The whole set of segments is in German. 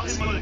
Jawohl.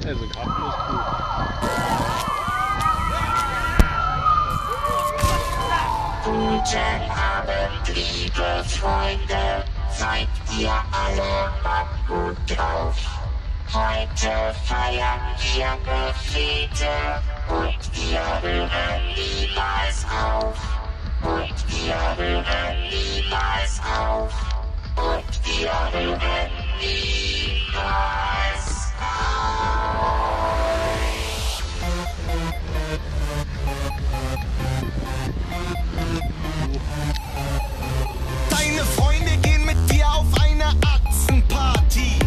Also Karten ist gut. Guten Abend, liebe Freunde, seid ihr alle mal gut drauf? Heute feiern wir Buffete und wir hören niemals auf. Und wir hören niemals auf. Und wir hören niemals auf. Deine Freunde gehen mit dir auf eine Atzenparty.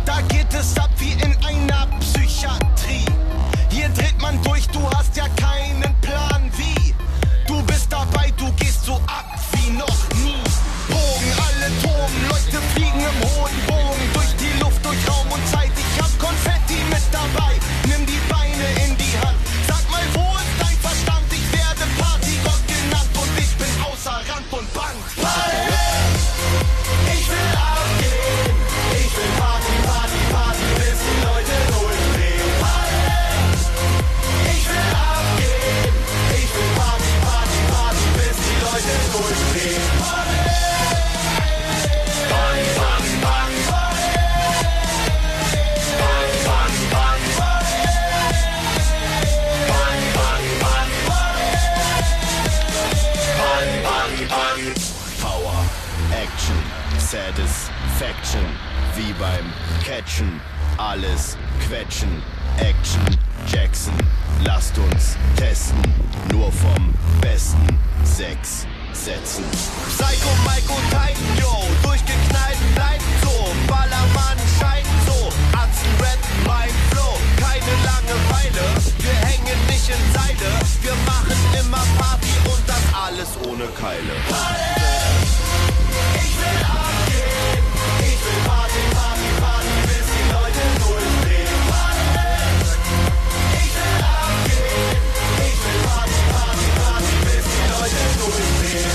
Da geht es ab wie in einer Psychiatrie. Hier dreht man durch, du hast ja keinen Plan wie. Du bist dabei, du gehst so ab wie noch nie. Bogen, alle toben, Leute fliegen im hohen Bogen. Durch die Luft, durch Raum und Zeit. Ich hab Konfetti mit dabei, nimm die Beine in die Hand. Sag mal, wo ist dein Verstand? Ich werde Partygott genannt und ich bin außer Rand und Band. Ich will abgehen, ich will Party, Party, Party, bis die Leute durchdrehen. Ich will abgehen, ich will Party, Party, Party, bis die Leute durchdrehen. Bang, bang, bang. Bang, bang, bang. Bang, bang, bang. Bang, bang, bang. Power, Action, Satisfaction, wie beim Catchen, alles quetschen, Action, Jackson, lasst uns testen, nur vom Besten, 6 Sätzen. Psycho, Maiko, Time, yo, durchgeknallt, bleibt so, Ballermann scheint so, Atzen, Rap, mein Flow, keine Langeweile, wir hängen nicht in Seile, wir machen immer Party und das alles ohne Keile. Ich will abgehen, ich will Party, Party, Party, bis die Leute durchdrehen. Ich will abgehen, ich will Party, Party, Party, bis die Leute durchdrehen.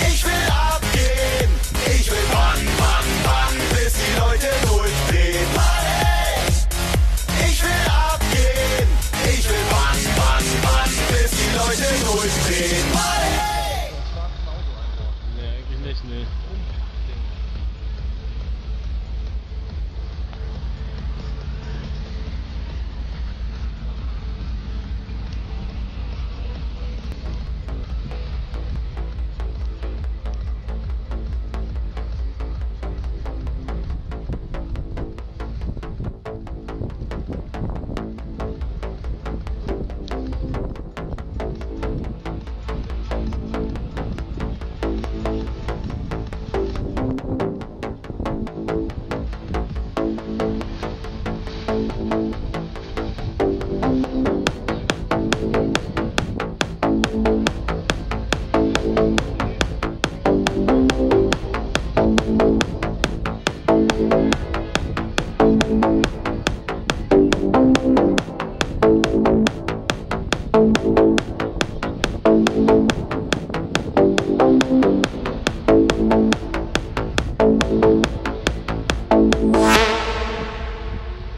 Ich will abgehen, ich will bang, bang, bang, bis die Leute durchdrehen. Ich will abgehen, ich will bang, bang, bang, bis die Leute durchdrehen. Nee, eigentlich nicht, nee.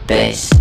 Bass.